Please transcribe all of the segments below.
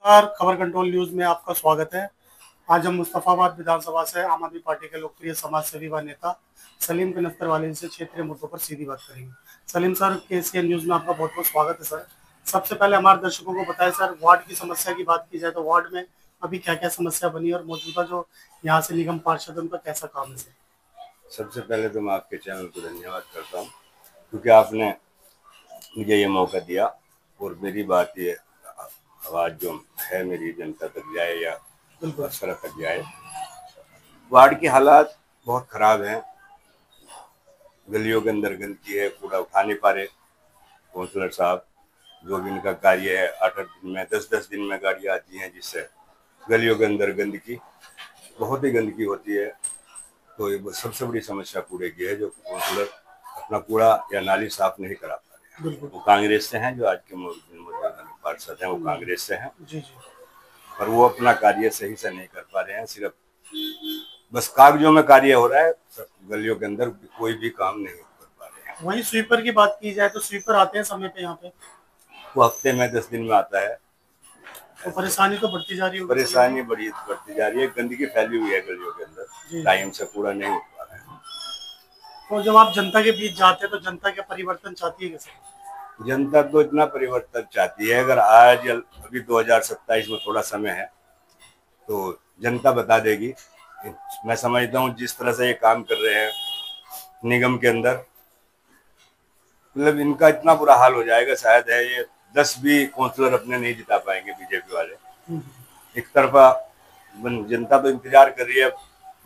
नमस्कार, खबर control news में आपका स्वागत है। आज हम मुस्तफाबाद विधानसभा से आम आदमी पार्टी के लोकप्रिय समाज सेवी व नेता सलीम कनस्तर वाले से क्षेत्रीय मुद्दों पर सीधी बात करेंगे। सलीम सर, केसीएन न्यूज में आपका बहुत बहुत स्वागत है सर। सबसे पहले हमारे दर्शकों को बताएं सर, वार्ड की समस्या की बात की जाए तो वार्ड में अभी क्या क्या समस्या बनी और मौजूदा जो यहाँ से निगम पार्षद है उनका कैसा काम है सर? सबसे पहले तो मैं आपके चैनल को धन्यवाद करता हूँ, क्योंकि आपने मुझे ये मौका दिया और मेरी बात ये आवाज़ जो है मेरी जनता तक जाए या अफसर तक जाए। वार्ड की हालात बहुत ख़राब हैं। गलियों के अंदर गंदगी है, कूड़ा उठा नहीं पा रहे काउंसलर साहब। जो भी इनका कार्य है, 8-8 दिन में 10-10 दिन में गाड़ियाँ आती हैं, जिससे गलियों के अंदर गंदगी बहुत ही गंदगी होती है। तो ये सबसे बड़ी समस्या कूड़े की है, जो काउंसलर अपना कूड़ा या नाली साफ नहीं करा पा रहे हैं। वो कांग्रेस से हैं, जो आज के मौजूदा पार्षद हैं वो कांग्रेस से हैं, पर वो अपना कार्य सही से नहीं कर पा रहे हैं। सिर्फ बस कागजों में कार्य हो रहा है, गलियों के अंदर कोई भी काम नहीं कर पा रहे हैं। वहीं स्वीपर की बात की जाए तो स्वीपर आते हैं समय पे यहाँ पे, वो हफ्ते में 10 दिन में आता है। तो परेशानी तो बढ़ती जा रही है। परेशानी बढ़ती जा रही है, गंदगी फैली हुई है गलियों के अंदर, टाइम से कूड़ा नहीं उठ पा रहा है। तो जब आप जनता के बीच जाते हैं तो जनता क्या परिवर्तन चाहती है कैसे? जनता तो इतना परिवर्तन चाहती है, अगर आज अभी 2027 में थोड़ा समय है तो जनता बता देगी। मैं समझता हूँ जिस तरह से ये काम कर रहे हैं निगम के अंदर, मतलब इनका इतना बुरा हाल हो जाएगा, शायद है ये 10 भी काउंसलर अपने नहीं जिता पाएंगे बीजेपी वाले। एक तरफा जनता तो इंतजार कर रही है,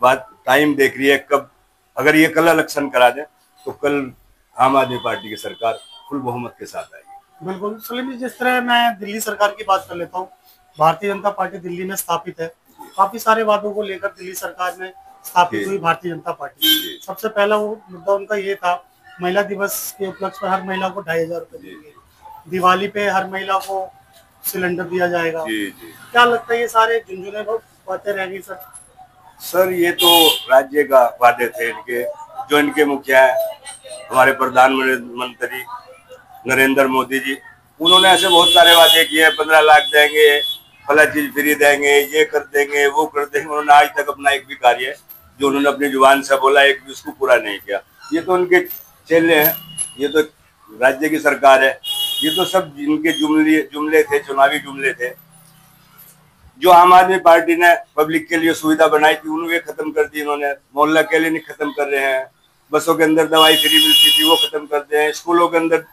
बात टाइम देख रही है कब, अगर ये कल इलेक्शन करा दें तो कल आम आदमी पार्टी की सरकार फुल बहुमत के साथ आएगी। बिल्कुल सलीम जी, जिस तरह मैं दिल्ली सरकार की बात कर लेता हूँ, भारतीय जनता पार्टी दिल्ली में स्थापित है। काफी सारे वादों को लेकर दिल्ली सरकार में स्थापित हुई भारतीय जनता पार्टी। सबसे पहला वो मुद्दा उनका ये था, महिला दिवस के उपलक्ष्य पर हर महिला को 2,500 रुपए देंगे, दिवाली पे हर महिला को सिलेंडर दिया जाएगा। क्या लगता है ये सारे झुंझुने बातें रहेंगी सर? सर ये तो राज्य का वादे थे इनके, जो इनके मुखिया है हमारे प्रधानमंत्री नरेंद्र मोदी जी, उन्होंने ऐसे बहुत सारे वादे किए, 15 लाख देंगे, फला चीज फ्री देंगे, ये कर देंगे, वो कर देंगे। उन्होंने आज तक अपना एक भी कार्य जो उन्होंने अपनी जुबान से बोला एक भी उसको पूरा नहीं किया। ये तो उनके चेले हैं, ये तो राज्य की सरकार है, ये तो सब इनके जुमले थे, चुनावी जुमले थे। जो आम आदमी पार्टी ने पब्लिक के लिए सुविधा बनाई थी उन्हें खत्म कर दी इन्होंने। मोहल्ला के लिए नहीं खत्म कर रहे हैं, बसों के अंदर दवाई फ्री मिलती थी वो खत्म कर दिए हैं, स्कूलों के अंदर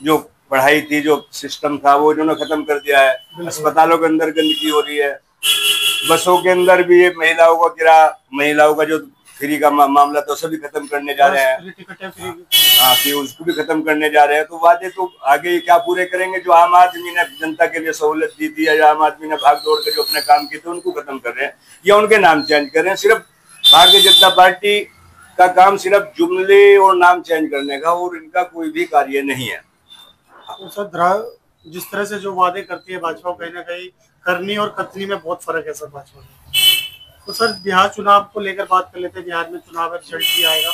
जो पढ़ाई थी, जो सिस्टम था वो इन्होंने खत्म कर दिया है, अस्पतालों के अंदर गंदगी हो रही है, बसों के अंदर भी ये महिलाओं का जो फ्री का मामला तो सभी खत्म करने जा रहे हैं। हाँ, कि उसको भी खत्म करने जा रहे हैं। तो वादे तो आगे क्या पूरे करेंगे? जो आम आदमी ने जनता के लिए सहूलत दी थी या आम आदमी ने भाग दौड़ कर जो अपने काम किए थे उनको खत्म कर रहे हैं या उनके नाम चेंज कर रहे हैं। सिर्फ भारतीय जनता पार्टी का काम सिर्फ जुमले और नाम चेंज करने का, और इनका कोई भी कार्य नहीं है। तो सर, जिस तरह से जो वादे करती है भाजपा, कहीं ना कहीं करनी और कथनी में बहुत फर्क है सर भाजपा में। तो सर, बिहार चुनाव को लेकर बात कर लेते हैं। बिहार में चुनाव रिजल्ट भी आएगा,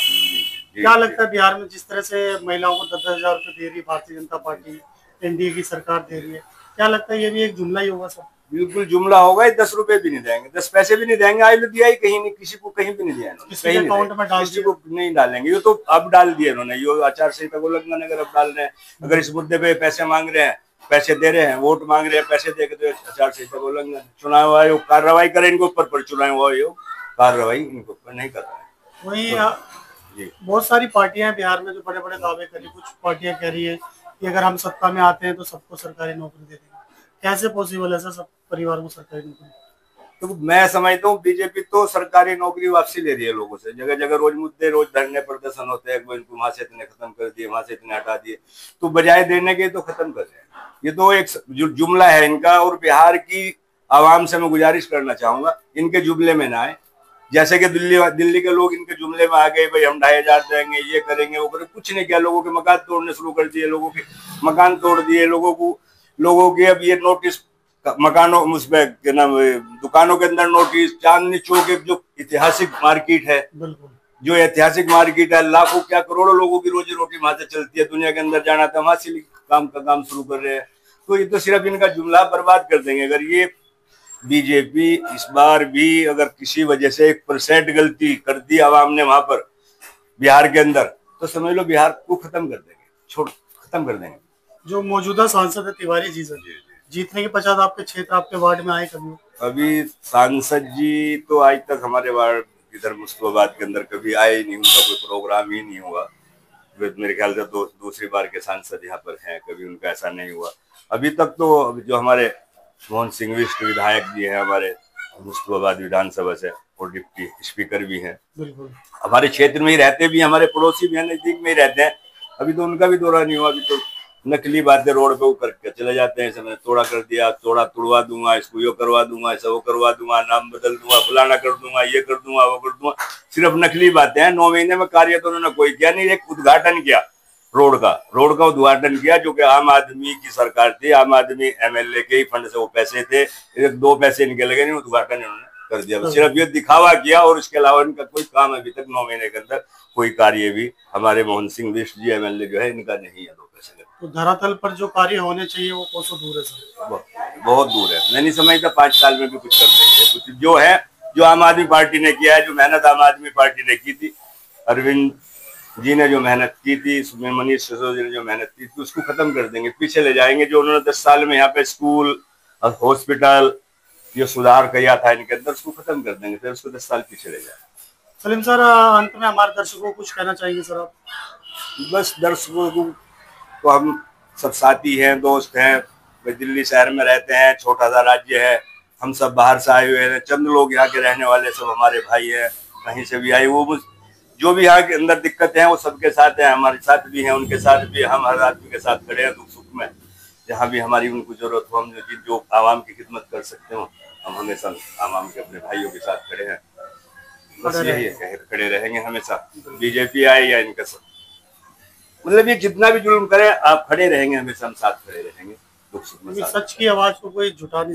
क्या लगता है बिहार में जिस तरह से महिलाओं को 10,000 रुपए दे रही भारतीय जनता पार्टी, एनडीए की सरकार दे रही है, क्या लगता है ये भी एक जुमला ही होगा सर? बिल्कुल जुमला होगा। 10 रुपए भी नहीं देंगे, 10 पैसे भी नहीं देंगे। आज दिया ही कहीं नहीं, किसी को कहीं भी नहीं दिया, किसी अकाउंट में डाल, किसी को नहीं डालेंगे। ये तो अब डाल दिए इन्होंने, ये आचार संहिता को उल्लंघन अगर अब डाल रहे हैं, अगर इस मुद्दे पे पैसे मांग रहे हैं, पैसे दे रहे हैं, वोट मांग रहे हैं, पैसे दे के, तो आचार संहिता को उल्लंघन। चुनाव आयोग कार्रवाई करे इनके ऊपर, पर चुनाव आयोग कार्रवाई इनके ऊपर नहीं कर रहा है। वही बहुत सारी पार्टियां बिहार में जो बड़े बड़े दावे कर रही, कुछ पार्टियां कह रही है कि अगर हम सत्ता में आते हैं तो सबको सरकारी नौकरी दे देंगे। कैसे पॉसिबल है सर सब परिवार को सरकारी नौकरी? तो मैं समझता हूँ बीजेपी तो सरकारी नौकरी वापसी ले रही है लोगों से। जगह जगह रोज मुद्दे, रोज धरने प्रदर्शन होते हैं, वहां से इतने खत्म कर दिए, वहां से इतने हटा दिए, तो बजाय देने के तो खत्म कर रहे हैं। ये तो एक जुमला है इनका, और बिहार की आवाम से मैं गुजारिश करना चाहूंगा इनके जुमले में ना आए। जैसे कि दिल्ली के लोग इनके जुमले में आ गए, भाई हम 2,500 देंगे, ये करेंगे, वो करेंगे, कुछ नहीं किया। लोगों के मकान तोड़ने शुरू कर दिए, लोगों के मकान तोड़ दिए, लोगों के अब ये नोटिस मकानों, उसमें क्या नाम, दुकानों के अंदर नोटिस। चांदनी चौक एक जो ऐतिहासिक मार्केट है, जो ऐतिहासिक मार्केट है, लाखों क्या करोड़ों लोगों की रोजी रोटी वहां से चलती है, दुनिया के अंदर जाना था, वहां से काम शुरू कर रहे हैं। इसको, ये तो सिर्फ इनका जुमला बर्बाद कर देंगे। अगर ये बीजेपी इस बार भी अगर किसी वजह से 1% गलती कर दी आवाम ने वहां पर बिहार के अंदर, तो समझ लो बिहार को खत्म कर देंगे, खत्म कर देंगे। जो मौजूदा सांसद है तिवारी जी सर, जीतने के पश्चात आपके क्षेत्र, आपके वार्ड में आए कभी? अभी सांसद जी तो आज तक हमारे वार्ड इधर मुस्तफाबाद के अंदर कभी आए ही नहीं, उनका कोई प्रोग्राम ही नहीं हुआ। मेरे ख्याल से दूसरी बार के सांसद यहाँ पर हैं, कभी उनका ऐसा नहीं हुआ अभी तक। तो जो हमारे मोहन सिंह बिष्ट विधायक जी हैं हमारे मुस्तफाबाद विधानसभा से, और डिप्टी स्पीकर भी हैं, बिल्कुल हमारे क्षेत्र में ही रहते भी, हमारे पड़ोसी भी हैं, नजदीक में ही रहते हैं। अभी तो उनका भी दौरा नहीं हुआ। अभी तो नकली बातें रोड पे ऊपर के चले जाते हैं, मैंने तोड़ा कर दिया, तोड़ा तुड़वा दूंगा, इसको यो करवा दूंगा, ऐसा वो करवा दूंगा, नाम बदल दूंगा, फलाना कर दूंगा, ये कर दूंगा, वो कर दूंगा। सिर्फ नकली बातें हैं। 9 महीने में कार्य तो उन्होंने कोई किया नहीं। एक उद्घाटन किया रोड का उद्घाटन किया, जो कि आम आदमी की सरकार थी, आम आदमी एमएलए के ही फंड से वो पैसे थे, 1-2 पैसे इनके लगे नहीं, उद्घाटन इन्होंने कर दिया। सिर्फ ये दिखावा किया, और इसके अलावा इनका कोई काम अभी तक 9 महीने के अंदर कोई कार्य भी हमारे मोहन सिंह बिष्ट जी एमएलए जो है इनका नहीं है 2 पैसे का। तो धरातल पर जो कार्य होने चाहिए वो कोसों दूर है सर? बहुत दूर है। मैं नहीं समझता 5 साल में भी कुछ कर देंगे। कुछ जो है, जो आम आदमी पार्टी ने किया है, जो मेहनत आम आदमी पार्टी ने की थी, अरविंद जी ने जो मेहनत की थी, उसमें मनीष सिसोदिया ने जो मेहनत की थी, उसको खत्म कर देंगे, पीछे ले जाएंगे। जो उन्होंने 10 साल में यहाँ पे स्कूल और हॉस्पिटल जो सुधार किया था इनके अंदर, उसको खत्म कर देंगे, फिर उसको 10 साल पीछे ले जाएंगे। सलीम सर, अंत में हमारे दर्शकों को कुछ कहना चाहेंगे सर आप? बस दर्शकों को तो हम सब साथी हैं, दोस्त हैं, वे दिल्ली शहर में रहते हैं, छोटा सा राज्य है, हम सब बाहर से आए हुए हैं, चंद लोग यहाँ के रहने वाले सब हमारे भाई हैं, कहीं से भी आए। वो जो भी यहाँ के अंदर दिक्कतें हैं वो सबके साथ हैं, हमारे साथ भी हैं, उनके साथ भी, हम हर आदमी के साथ खड़े हैं दुख सुख में। जहाँ भी हमारी उनको जरूरत हो, हम जो आवाम की खिदमत कर सकते हो, हम हमेशा आवाम के अपने भाइयों के साथ खड़े हैं। बस यही है, खड़े रहेंगे हमेशा, बीजेपी आए या इनका सब, मतलब ये जितना भी जुल्म करे, आप खड़े रहेंगे हमेशा, हम साथ खड़े रहेंगे दुख सुख में। सच की आवाज को कोई दबा नहीं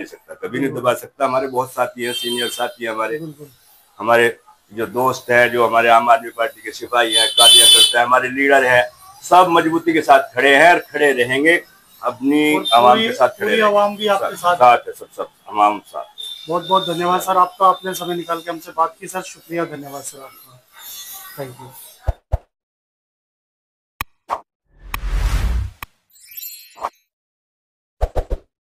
सकता, कभी नहीं दबा सकता। हमारे बहुत साथी हैं, सीनियर साथी हैं हमारे जो दोस्त हैं, जो हमारे आम आदमी पार्टी के सिपाही हैं, कार्यकर्ता हैं, हमारे लीडर हैं, सब मजबूती के साथ खड़े हैं और खड़े रहेंगे, अपनी आवाम के साथ खड़े। आवाम भी आपके साथ है, सब आवाम साथ। बहुत बहुत धन्यवाद सर आपका, आपने समय निकाल के हमसे बात की सर, शुक्रिया, धन्यवाद सर आपका, थैंक यू।